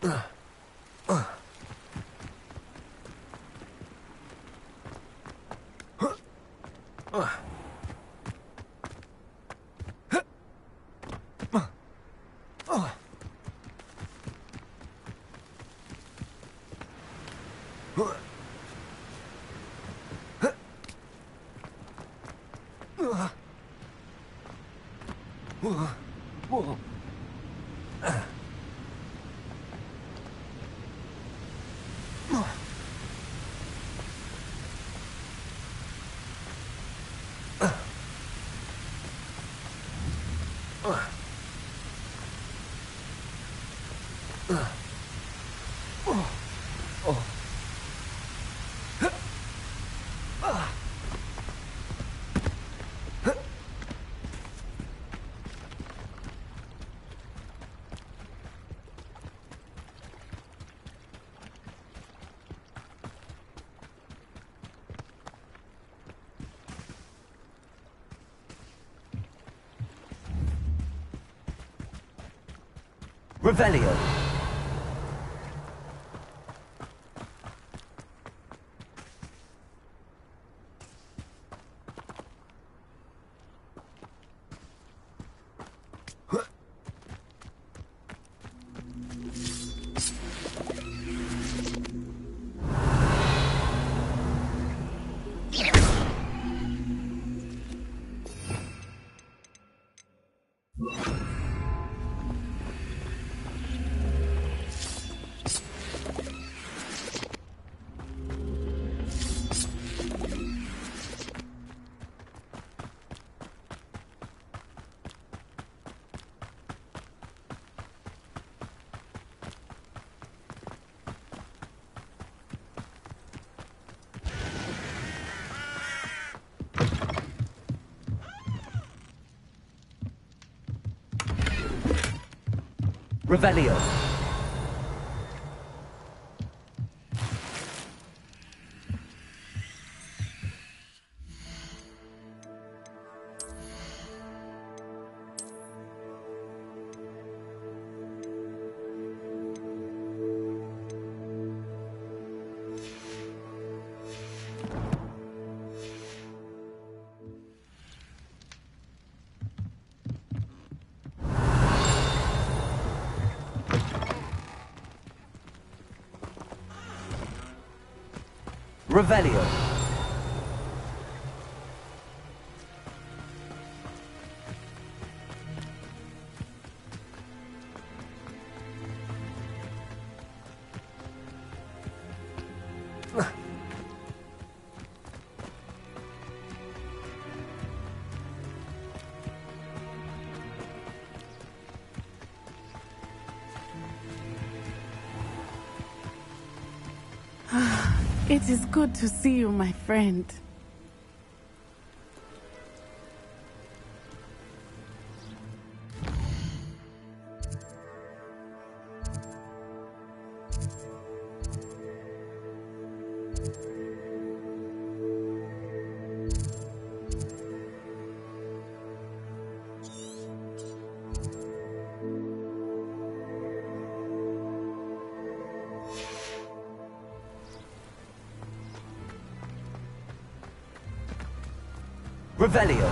Revelio. Revelio. Revelio. It is good to see you, my friend. Revelio.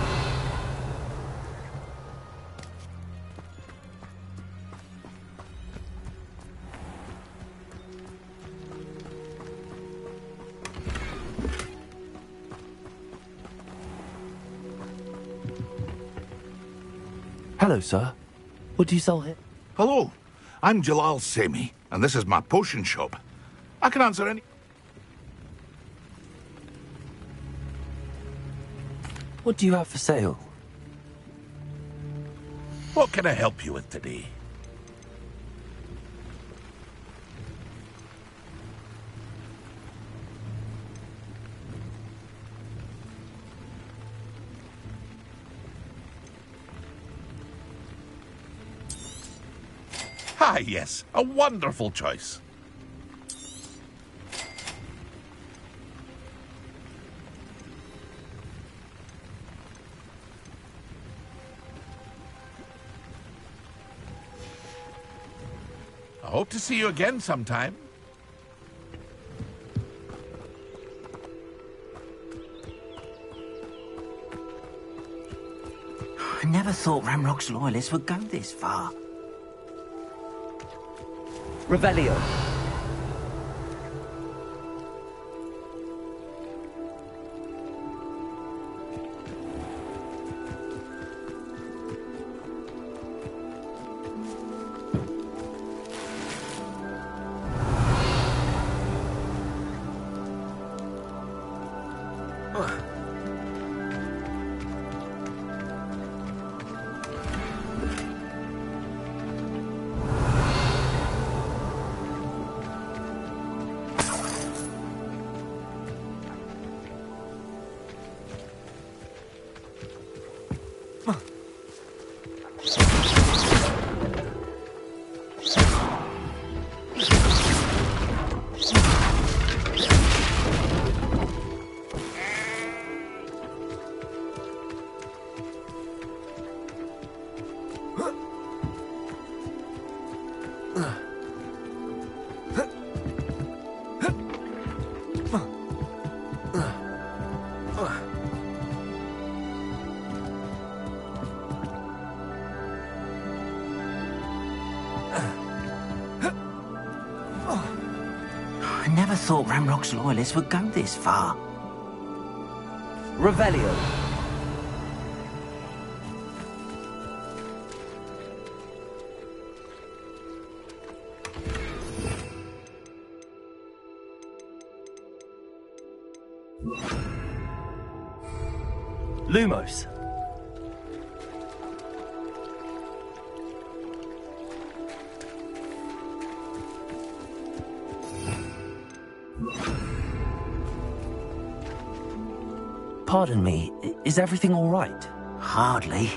Hello, sir. What do you sell here? Hello, I'm Jalal Semi, and this is my potion shop. I can answer any... What do you have for sale? What can I help you with today? Ah, yes, a wonderful choice. Hope to see you again sometime. I never thought Ramrock's loyalists would go this far. Revelio. I never thought Ramrock's loyalists would go this far. Revelio. Lumos. Pardon me, is everything all right? Hardly.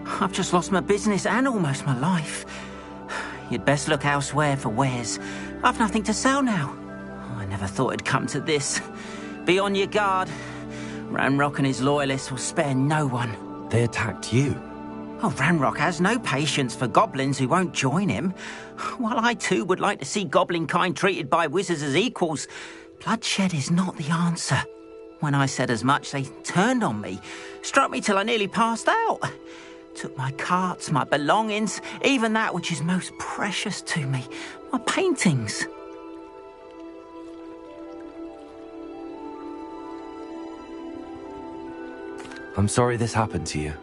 I've just lost my business and almost my life. You'd best look elsewhere for wares. I've nothing to sell now. I never thought it'd come to this. Be on your guard. Ranrock and his loyalists will spare no one. They attacked you. Oh, Ranrock has no patience for goblins who won't join him. While I too would like to see goblin kind treated by wizards as equals, bloodshed is not the answer. When I said as much, they turned on me, struck me till I nearly passed out. Took my carts, my belongings, even that which is most precious to me, my paintings. I'm sorry this happened to you.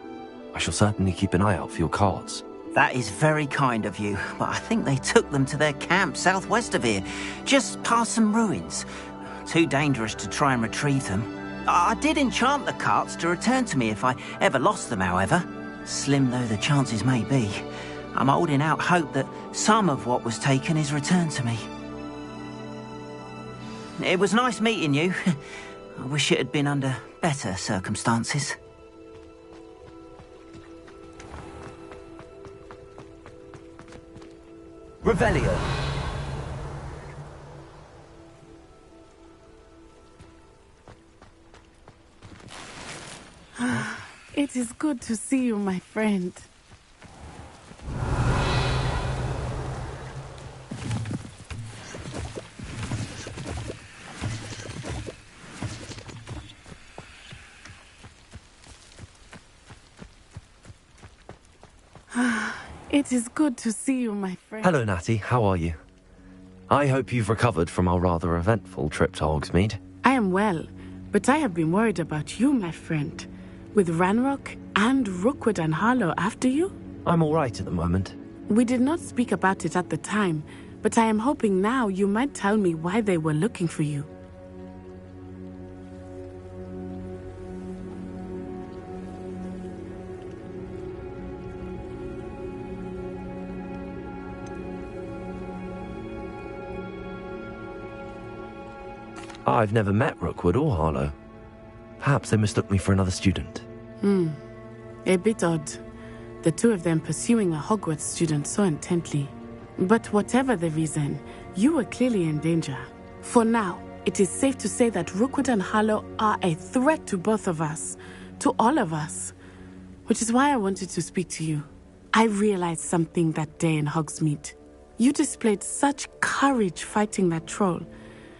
I shall certainly keep an eye out for your cards. That is very kind of you, but I think they took them to their camp southwest of here, just past some ruins. Too dangerous to try and retrieve them. I did enchant the carts to return to me if I ever lost them, however. Slim though the chances may be, I'm holding out hope that some of what was taken is returned to me. It was nice meeting you. I wish it had been under better circumstances. Revelio. It is good to see you, my friend. It is good to see you, my friend. Hello, Natty. How are you? I hope you've recovered from our rather eventful trip to Hogsmeade. I am well, but I have been worried about you, my friend. With Ranrock and Rookwood and Harlow after you? I'm all right at the moment. We did not speak about it at the time, but I am hoping now you might tell me why they were looking for you. I've never met Rookwood or Harlow. Perhaps they mistook me for another student. A bit odd. The two of them pursuing a Hogwarts student so intently. But whatever the reason, you were clearly in danger. For now, it is safe to say that Rookwood and Harlow are a threat to both of us. To all of us. Which is why I wanted to speak to you. I realized something that day in Hogsmeade. You displayed such courage fighting that troll,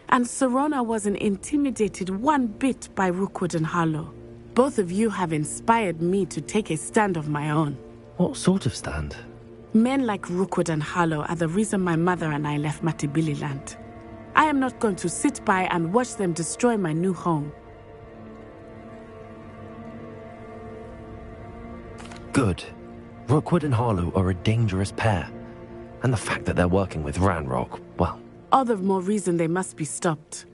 and Serona wasn't intimidated one bit by Rookwood and Harlow. Both of you have inspired me to take a stand of my own. What sort of stand? Men like Rookwood and Harlow are the reason my mother and I left Matibili land. I am not going to sit by and watch them destroy my new home. Good. Rookwood and Harlow are a dangerous pair. And the fact that they're working with Ranrock, well... All the more reason they must be stopped.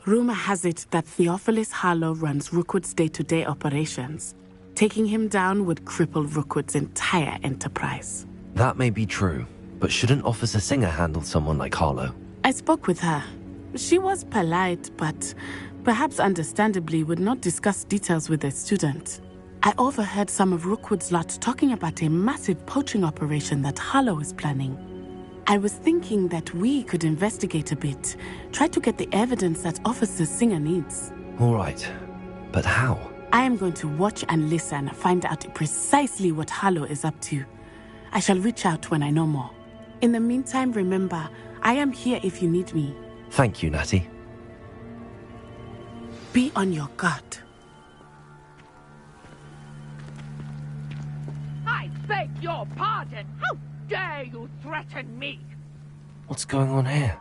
Rumor has it that Theophilus Harlow runs Rookwood's day-to-day operations. Taking him down would cripple Rookwood's entire enterprise. That may be true, but shouldn't Officer Singer handle someone like Harlow? I spoke with her. She was polite, but perhaps understandably would not discuss details with a student. I overheard some of Rookwood's lot talking about a massive poaching operation that Harlow is planning. I was thinking that we could investigate a bit, try to get the evidence that Officer Singer needs. All right, but how? I am going to watch and listen, find out precisely what Harlow is up to. I shall reach out when I know more. In the meantime, remember, I am here if you need me. Thank you, Natty. Be on your guard. I beg your pardon! How dare you threaten me? What's going on here?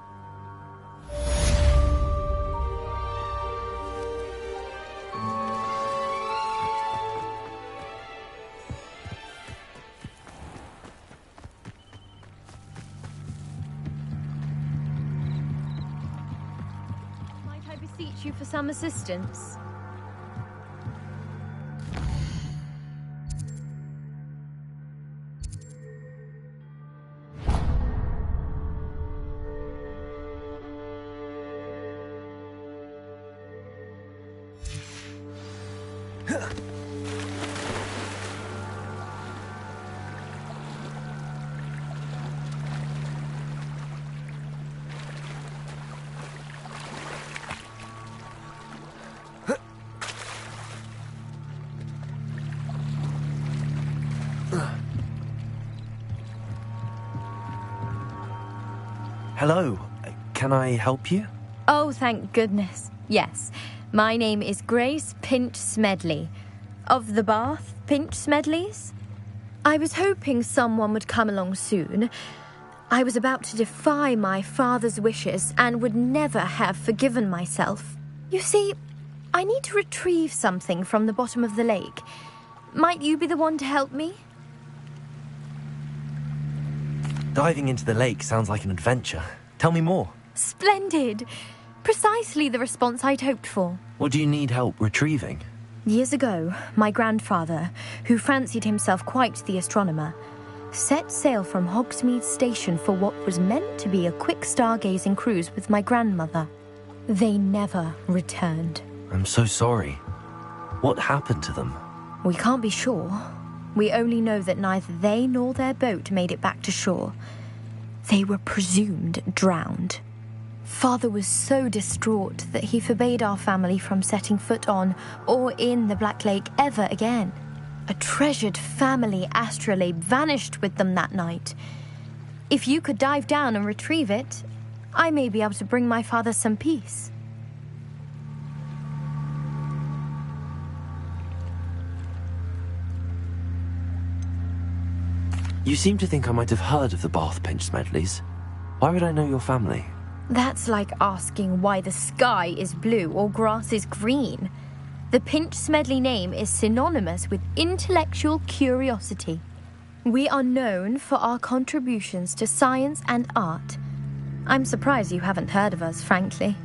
Might I beseech you for some assistance? Hello, can I help you? Oh, thank goodness. Yes. My name is Grace Pinch Smedley. Of the Bath Pinch Smedleys? I was hoping someone would come along soon. I was about to defy my father's wishes and would never have forgiven myself. You see, I need to retrieve something from the bottom of the lake. Might you be the one to help me? Diving into the lake sounds like an adventure. Tell me more. Splendid! Precisely the response I'd hoped for. What do you need help retrieving? Years ago, my grandfather, who fancied himself quite the astronomer, set sail from Hogsmeade Station for what was meant to be a quick stargazing cruise with my grandmother. They never returned. I'm so sorry. What happened to them? We can't be sure. We only know that neither they nor their boat made it back to shore. They were presumed drowned. Father was so distraught that he forbade our family from setting foot on or in the Black Lake ever again. A treasured family astrolabe vanished with them that night. If you could dive down and retrieve it, I may be able to bring my father some peace. You seem to think I might have heard of the Bath Pinch Smedleys. Why would I know your family? That's like asking why the sky is blue or grass is green. The Pinch Smedley name is synonymous with intellectual curiosity. We are known for our contributions to science and art. I'm surprised you haven't heard of us, frankly.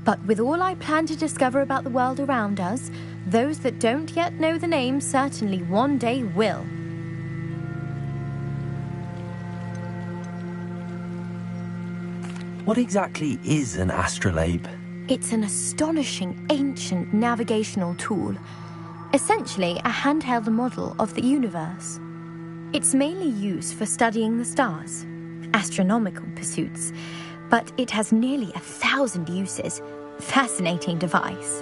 But with all I plan to discover about the world around us, those that don't yet know the name certainly one day will. What exactly is an astrolabe? It's an astonishing ancient navigational tool, essentially a handheld model of the universe. It's mainly used for studying the stars, astronomical pursuits, but it has nearly 1,000 uses. Fascinating device.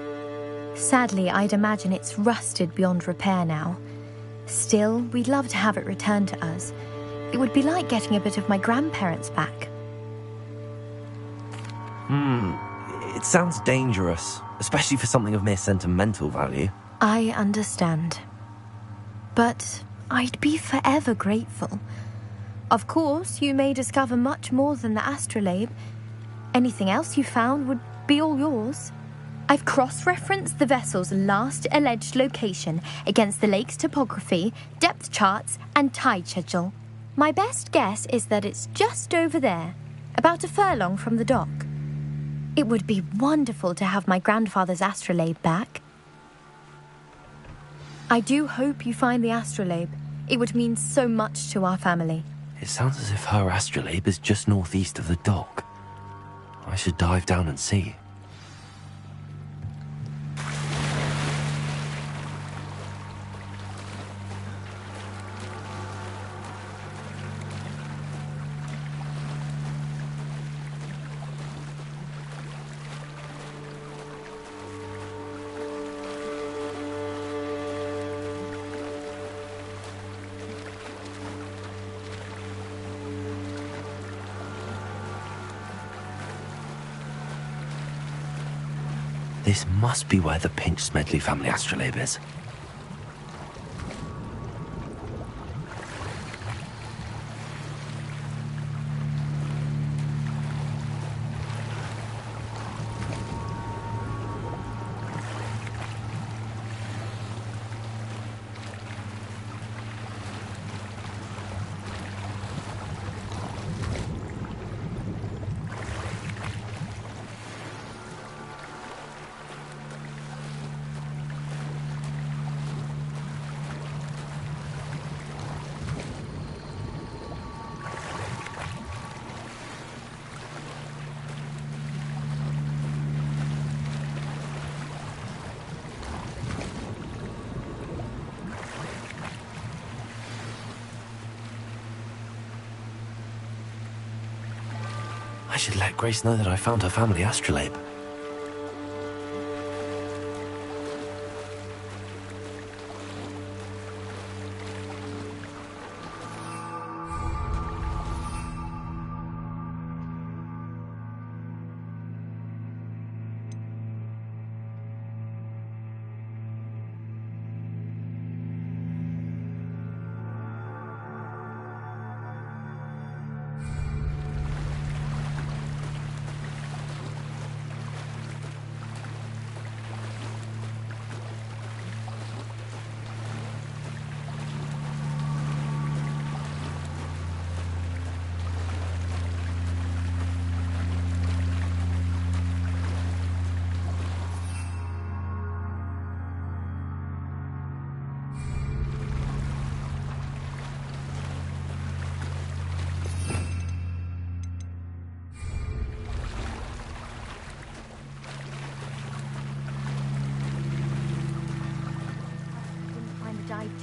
Sadly, I'd imagine it's rusted beyond repair now. Still, we'd love to have it returned to us, It would be like getting a bit of my grandparents back. It sounds dangerous, especially for something of mere sentimental value. I understand. But I'd be forever grateful. Of course, you may discover much more than the astrolabe. Anything else you found would be all yours. I've cross-referenced the vessel's last alleged location against the lake's topography, depth charts, and tide schedule. My best guess is that it's just over there, about a furlong from the dock. It would be wonderful to have my grandfather's astrolabe back. I do hope you find the astrolabe. It would mean so much to our family. It sounds as if her astrolabe is just northeast of the dock. I should dive down and see. This must be where the Pinch-Smedley family astrolabe is. I should let Grace know that I found her family astrolabe.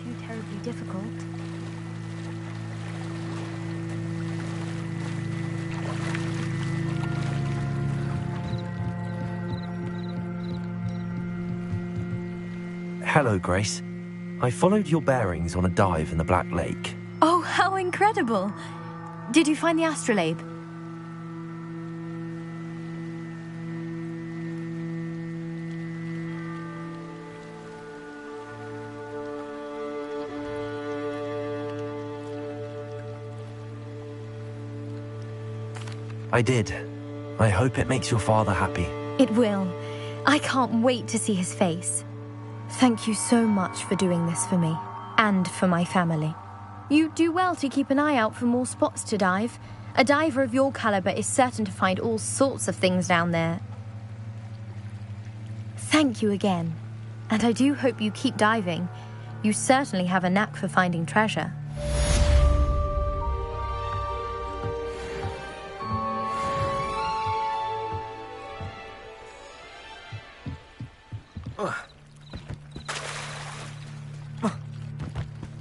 Too terribly difficult. Hello, Grace. I followed your bearings on a dive in the Black Lake. Oh, how incredible! Did you find the astrolabe? I did. I hope it makes your father happy. It will. I can't wait to see his face. Thank you so much for doing this for me, and for my family. You do well to keep an eye out for more spots to dive. A diver of your caliber is certain to find all sorts of things down there. Thank you again, and I do hope you keep diving. You certainly have a knack for finding treasure.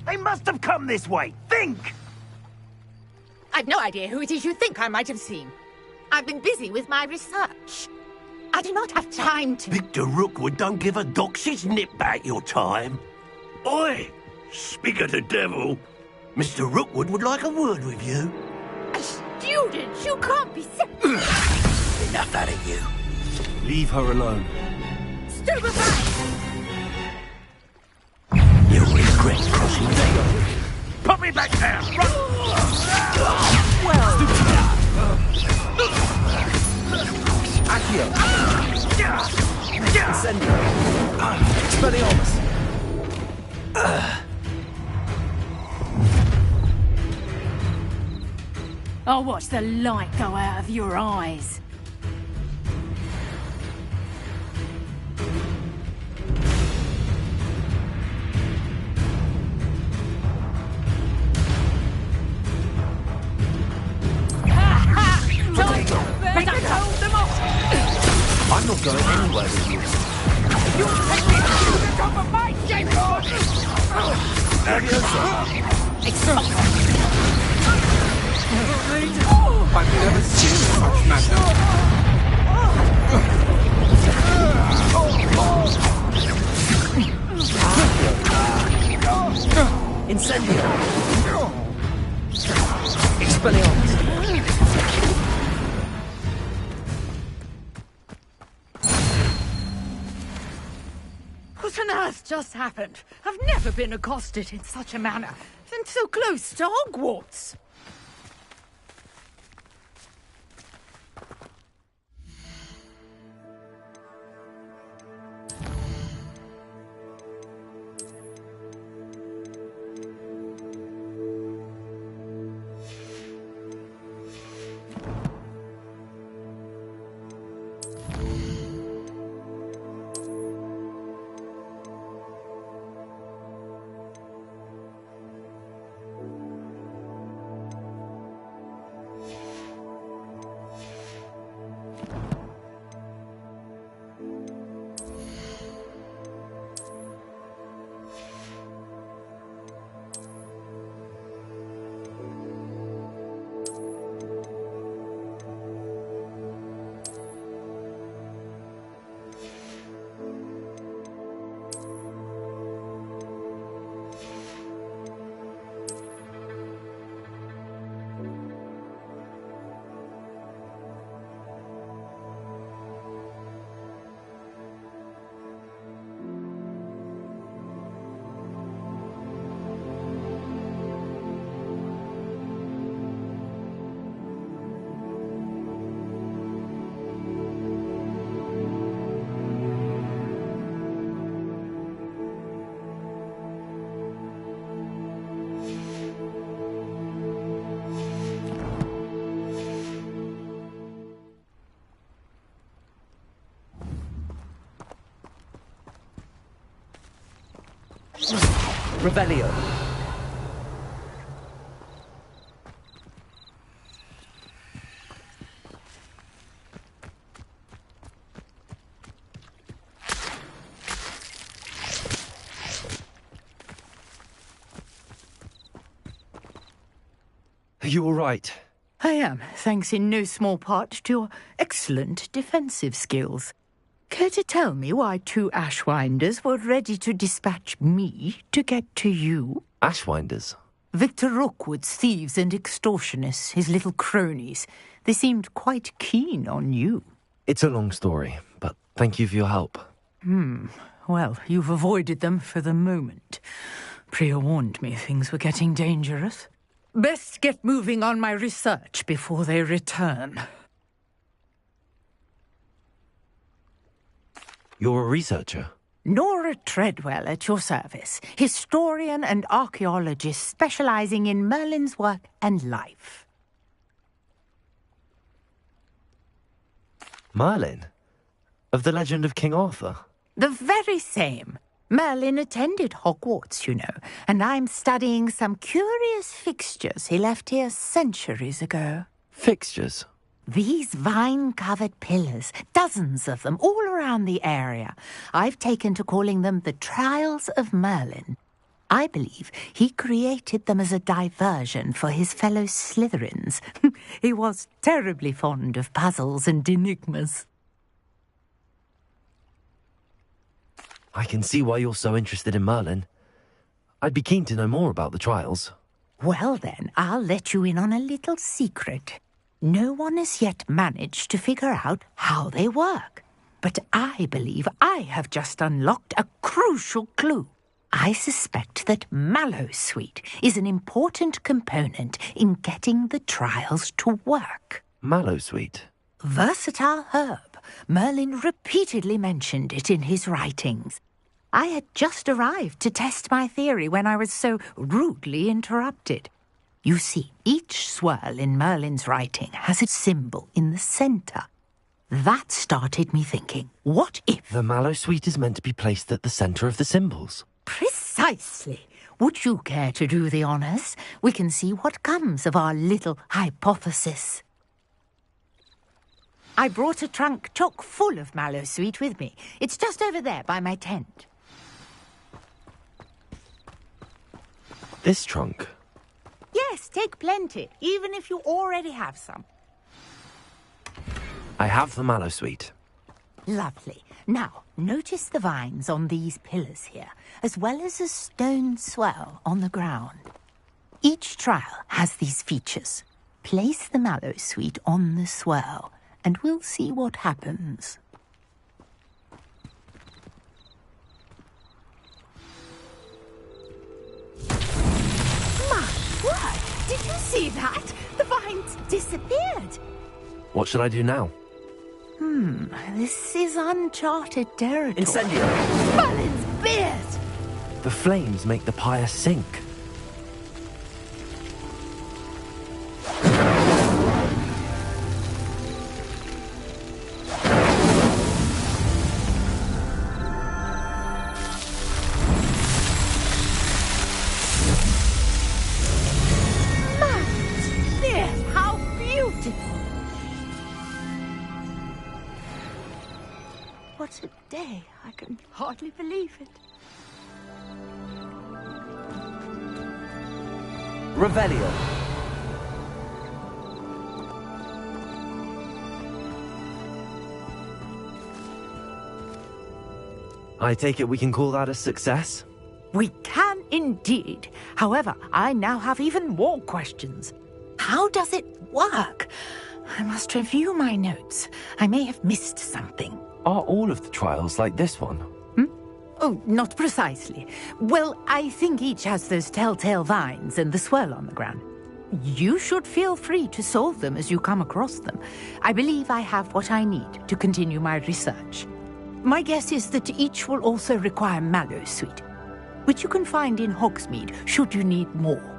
They must have come this way. Think! I've no idea who it is you think I might have seen. I've been busy with my research. I do not have time to... Victor Rookwood don't give a doxy's nip back your time. Oi! Speak of the devil. Mr. Rookwood would like a word with you. A student? You can't be Enough out of you. Leave her alone. stupefied! You'll regret crossing me. Put me back down! Accio. Incendio. Expelliarmus. I'll watch the light go out of your eyes. I'm not going anywhere with you. You'll take me to the top of my skateboard! I've never seen such madness. Incendio. Expelliarmus. What on earth just happened? I've never been accosted in such a manner, and so close to Hogwarts. Revelio. Are you all right? I am, thanks in no small part to your excellent defensive skills. Care to tell me why two Ashwinders were ready to dispatch me to get to you? Ashwinders? Victor Rookwood's thieves and extortionists, his little cronies. They seemed quite keen on you. It's a long story, but thank you for your help. Well, you've avoided them for the moment. Priya warned me things were getting dangerous. Best get moving on my research before they return. You're a researcher? Nora Treadwell at your service, historian and archaeologist specializing in Merlin's work and life. Merlin? Of the legend of King Arthur? The very same. Merlin attended Hogwarts, you know, and I'm studying some curious fixtures he left here centuries ago. Fixtures? These vine-covered pillars, dozens of them, all around the area. I've taken to calling them the Trials of Merlin. I believe he created them as a diversion for his fellow Slytherins. He was terribly fond of puzzles and enigmas. I can see why you're so interested in Merlin. I'd be keen to know more about the trials. Well then, I'll let you in on a little secret. No one has yet managed to figure out how they work. But I believe I have just unlocked a crucial clue. I suspect that mallowsweet is an important component in getting the trials to work. Mallowsweet? Versatile herb. Merlin repeatedly mentioned it in his writings. I had just arrived to test my theory when I was so rudely interrupted. You see, each swirl in Merlin's writing has a symbol in the centre. That started me thinking, what if... The mallowsweet is meant to be placed at the centre of the symbols. Precisely. Would you care to do the honours? We can see what comes of our little hypothesis. I brought a trunk chock full of mallowsweet with me. It's just over there by my tent. This trunk? Yes, take plenty, even if you already have some. I have the mallowsweet. Lovely. Now, notice the vines on these pillars here, as well as a stone swell on the ground. Each trial has these features. Place the mallowsweet on the swell, and we'll see what happens. My word! Did you see that? The vines disappeared. What should I do now? This is uncharted territory. Incendio! Merlin's beard! The flames make the pyre sink. Merlin's beard! How beautiful! What a day. I can hardly believe it. Revelio. I take it we can call that a success? We can indeed. However, I now have even more questions. How does it work? I must review my notes. I may have missed something. Are all of the trials like this one? Oh, not precisely. Well, I think each has those telltale vines and the swirl on the ground. You should feel free to solve them as you come across them. I believe I have what I need to continue my research. My guess is that each will also require mallowsweet, which you can find in Hogsmeade should you need more.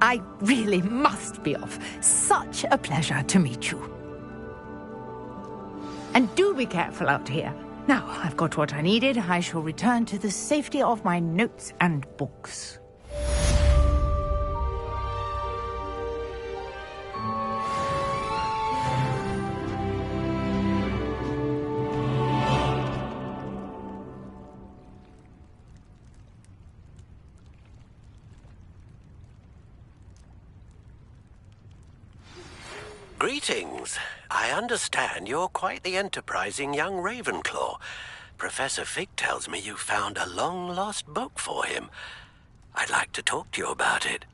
I really must be off. Such a pleasure to meet you. And do be careful out here. Now, I've got what I needed. I shall return to the safety of my notes and books. Greetings. I understand you're quite the enterprising young Ravenclaw. Professor Fig tells me you found a long-lost book for him. I'd like to talk to you about it.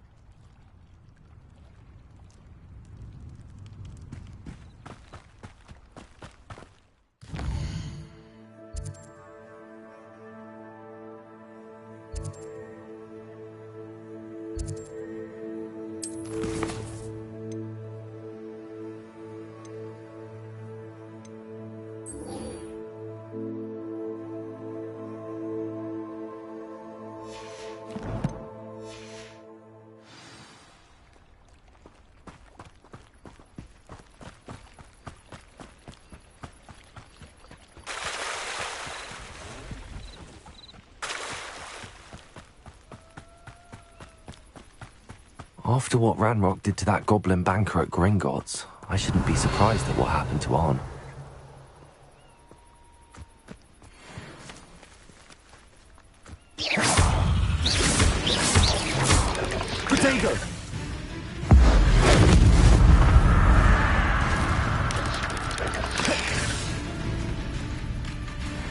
After what Ranrock did to that goblin banker at Gringotts, I shouldn't be surprised at what happened to Arn. Potato!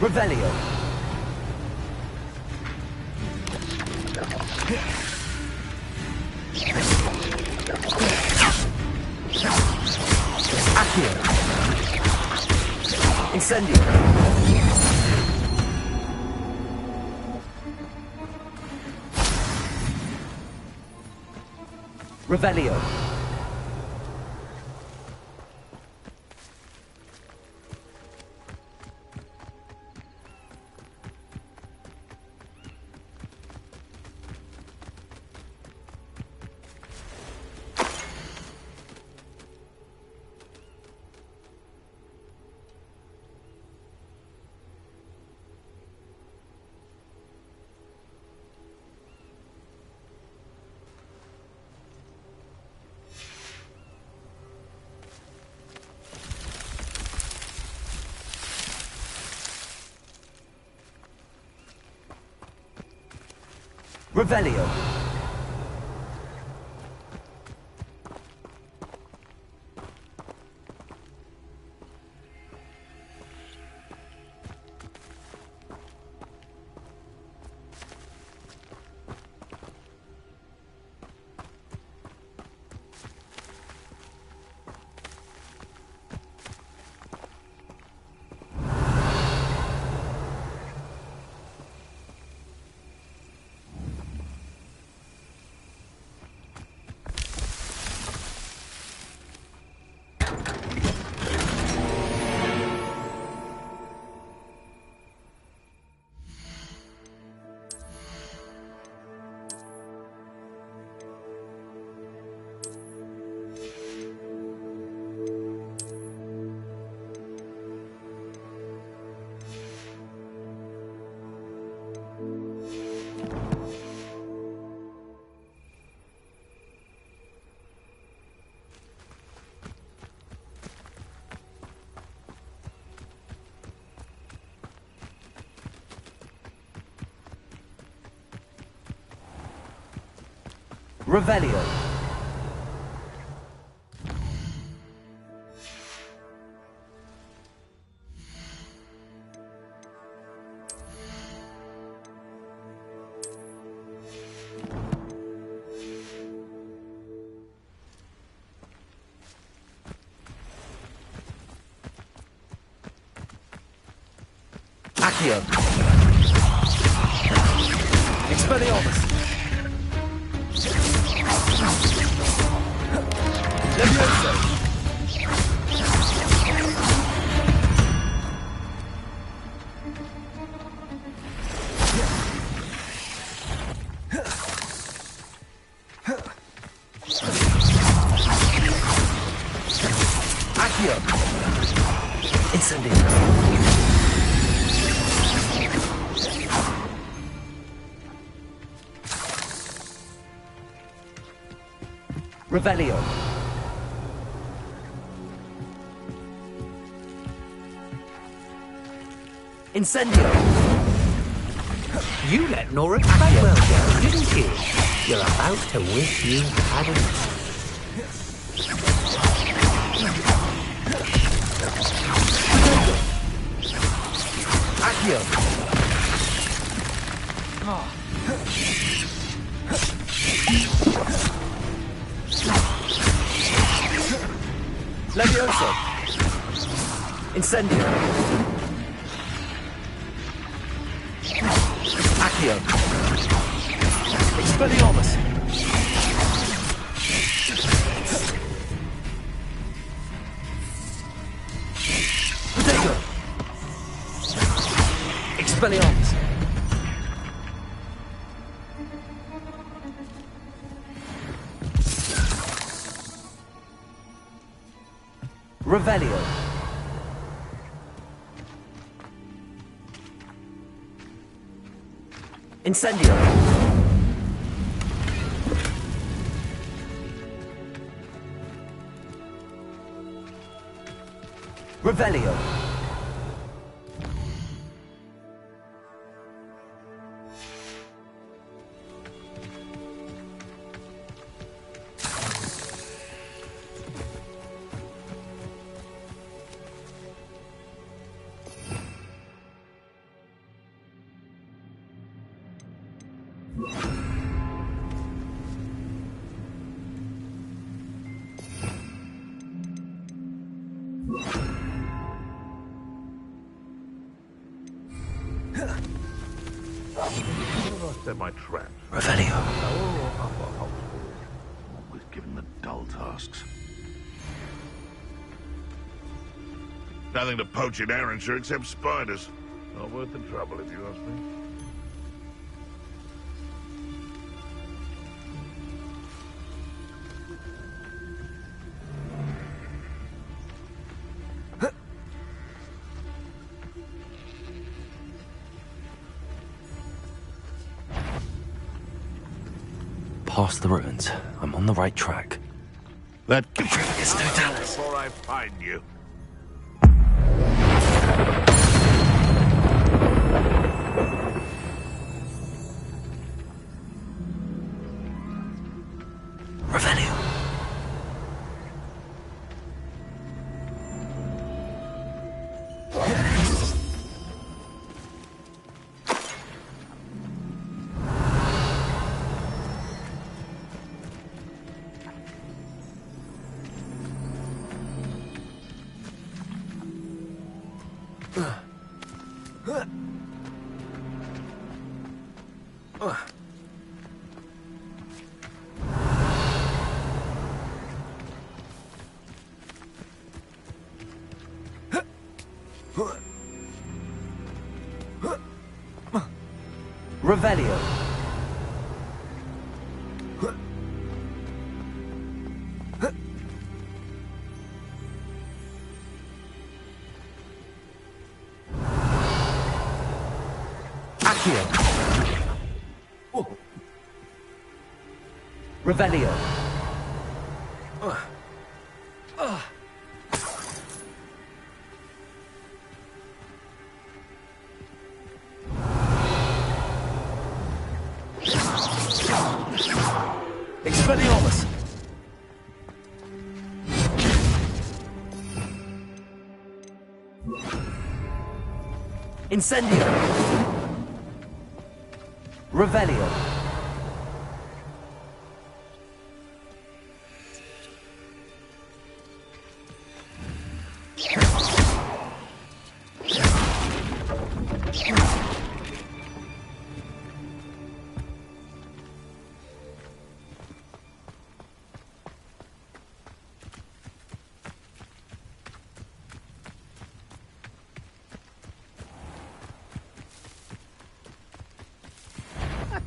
Revelio. Accio. Incendio. Revelio. Revelio. Revelio. Accio. Expelliarmus. Levioso. Accio. Incendio. Revelio. Incendio. You let Nora Bagwell go, didn't you? You're about to wish you hadn't. Accio. Levioso. Incendio. Accio. Expelliarmus. Protego. Expelliarmus. Revelio. Incendio. Revelio. They're my traps. Revelio. Always giving the dull tasks. Nothing to poach in Arrynshire except spiders. Not worth the trouble, if you ask me. Past the ruins. I'm on the right track. That gives no doubt. before I find you. Revelio. Revelio. Accio. Revelio. Expelliarmus! Incendio! Revelio!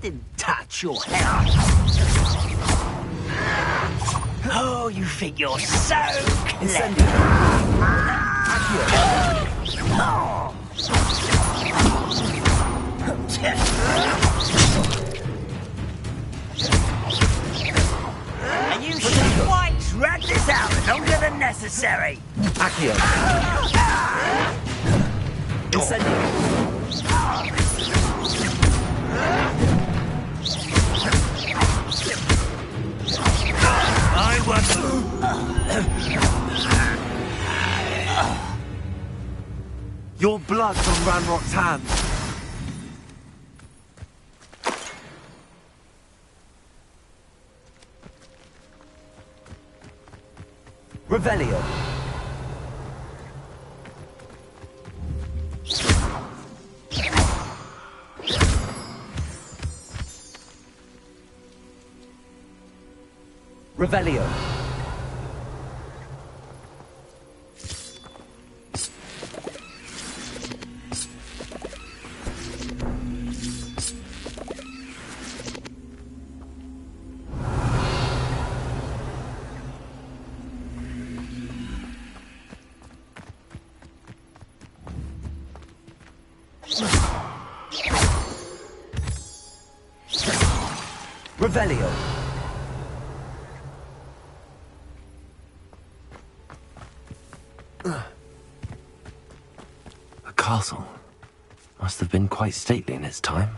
Didn't touch your hair. Oh, you think you're so clever. And you should quite drag this out longer than necessary. Accio! Incendio! Your blood's on Ranrock's hands. Revelio. Revelio. Revelio. A castle. Must have been quite stately in its time.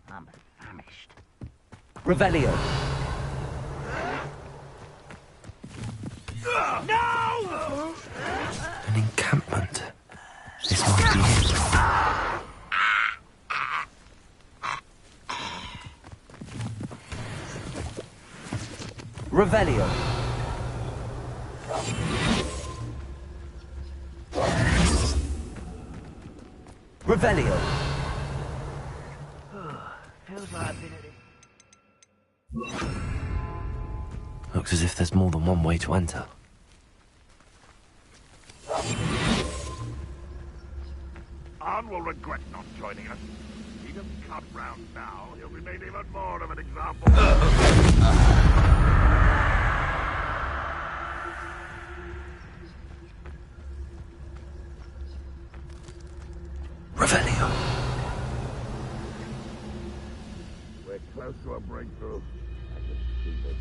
I'm famished. Revelio. No! An encampment. This might be it. Revelio. Revelio. Feels like I've been at it. Looks as if there's more than one way to enter. Arn will regret not joining us. He doesn't come round now. He'll be made even more of an example. Revelio. We're close to a breakthrough. I can see it.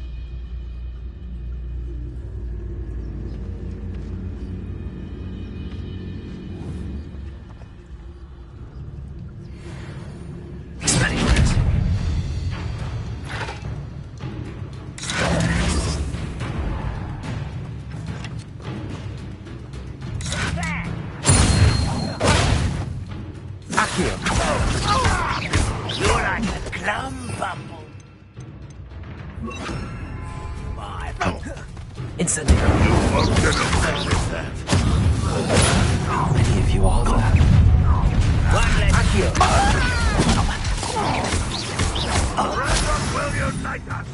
You're like a glum bumble. Incendio. You won't get away with that. How many of you are there? Accio. Ranrock will unite us.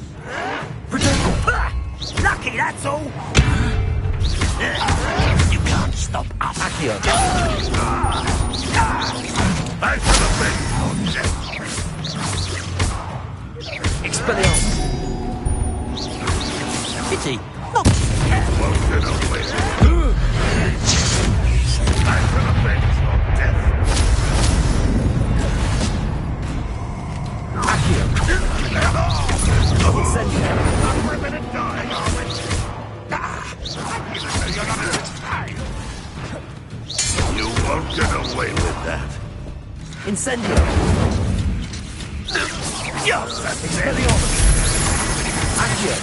Lucky, that's all. You can't stop us. Accio. I should have been so dead. Expelliarmus. Pity. Won't get away with it. I should have been so dead. Accio. Incendio. Not 1 minute dying, are we? You're not in time. You won't get away with that. Incendio. Yes, that's it. Expelliarmus. Accio.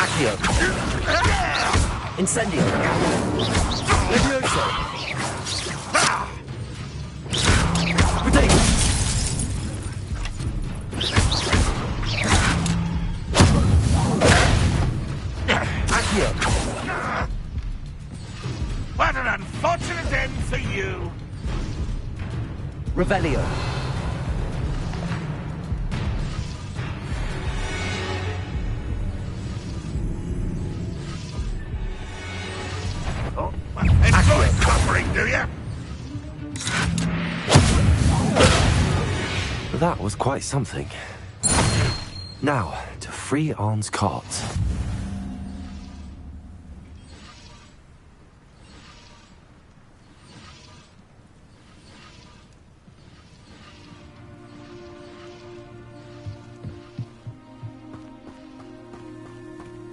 Accio. Incendio. Levioso. Potato. Accio. What an unfortunate end for you. Revelio. Oh, enjoy suffering, do you? That was quite something. Now, to free Arn's cart.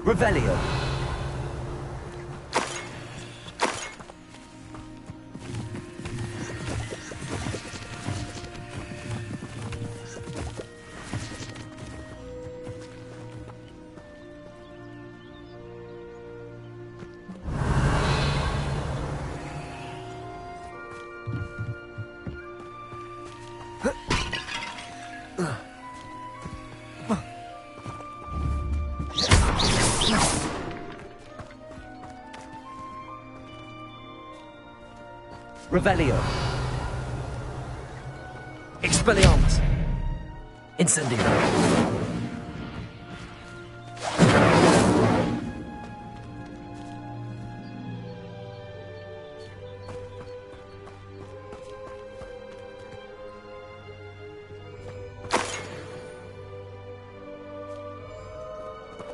Revelio. Revelio. Expelliarmus. Incendio.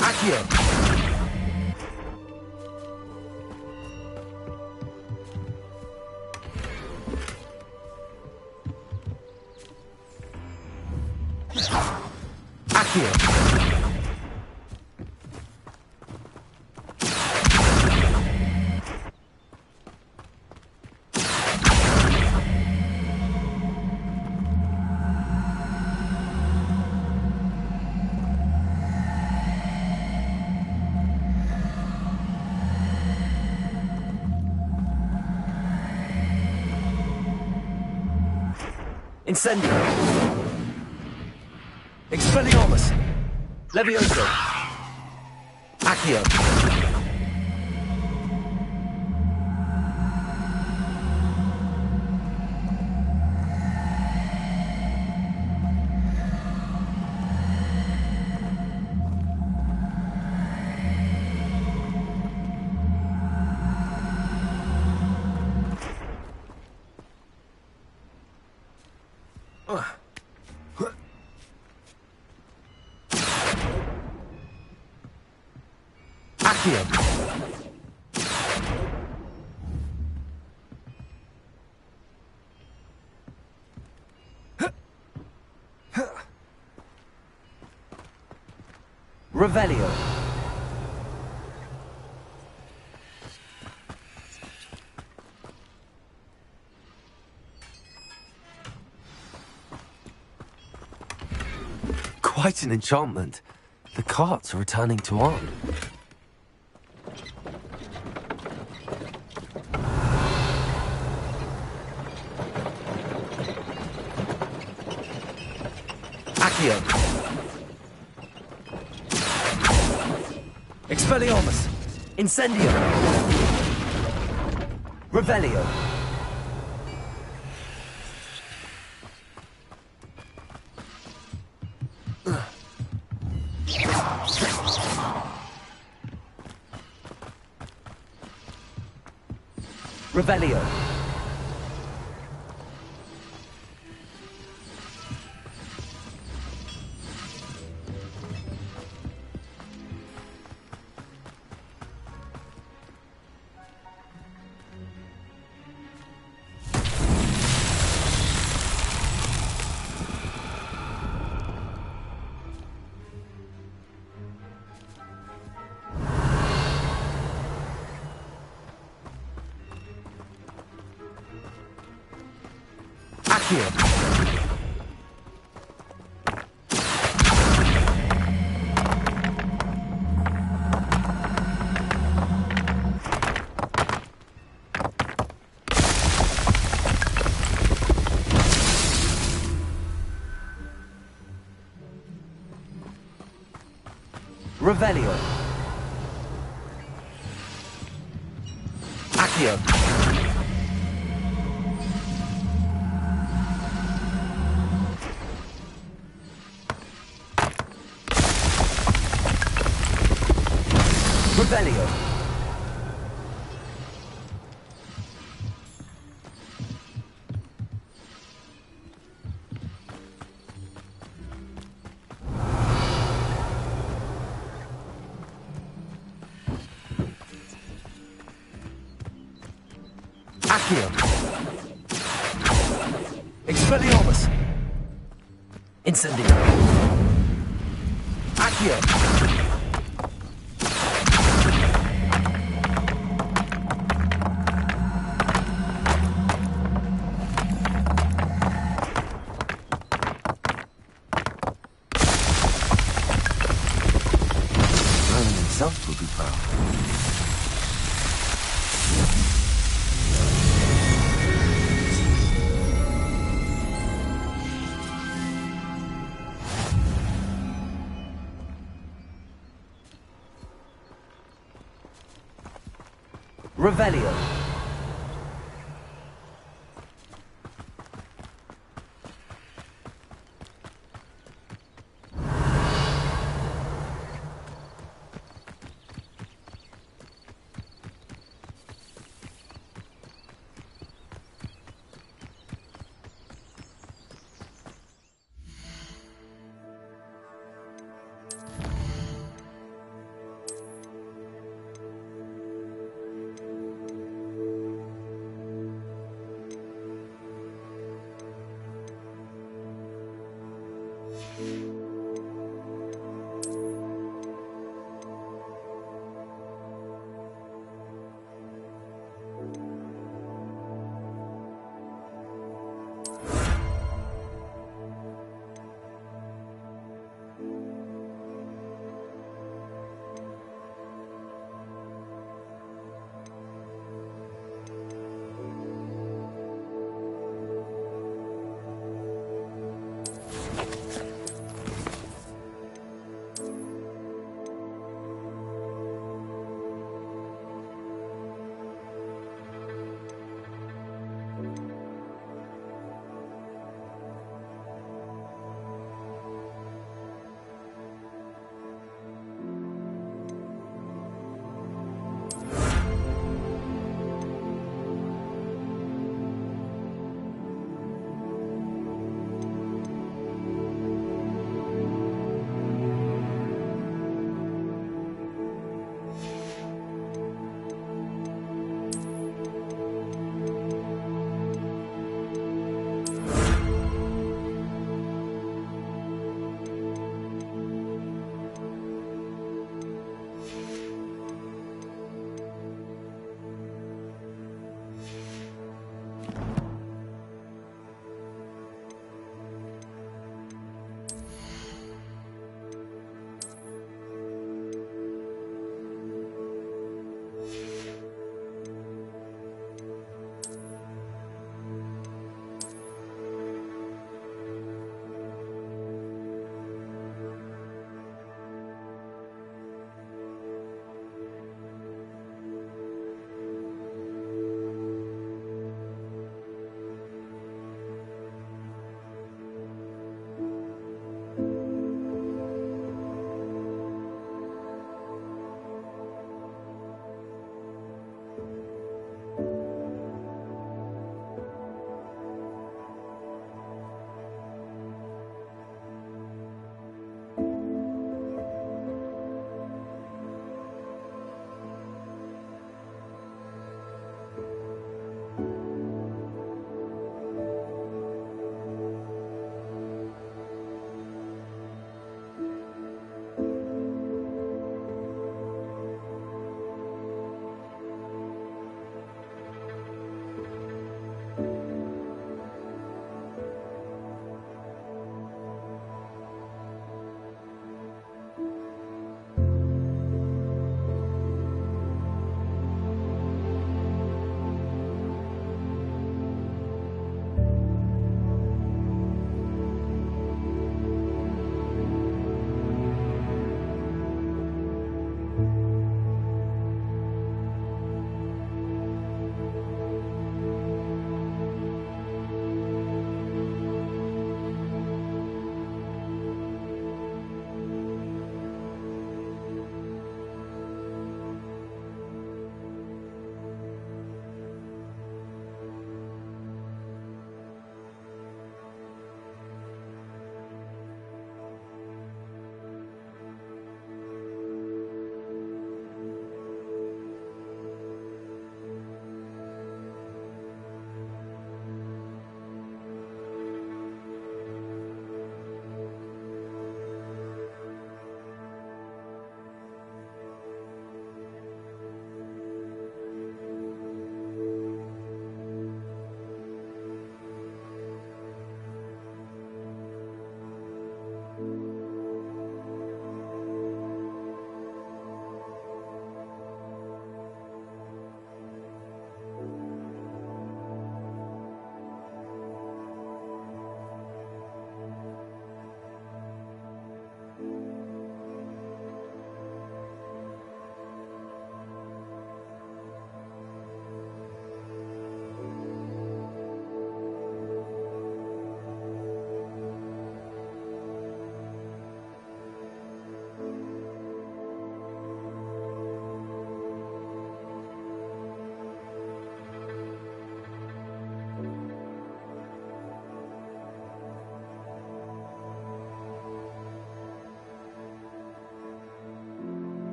Accio. Accio. Incendio. Expelliarmus. Levioso. Accio. Accio. Revelio. Quite an enchantment. The carts are returning to Arn. Accio. Expelliarmus. Incendio. Revelio. Revelio. Accio. Revelio. Accio. Revelio. Accio. Expelliarmus. Incendio. Accio. Merlin himself will be proud. Revelio. Bye.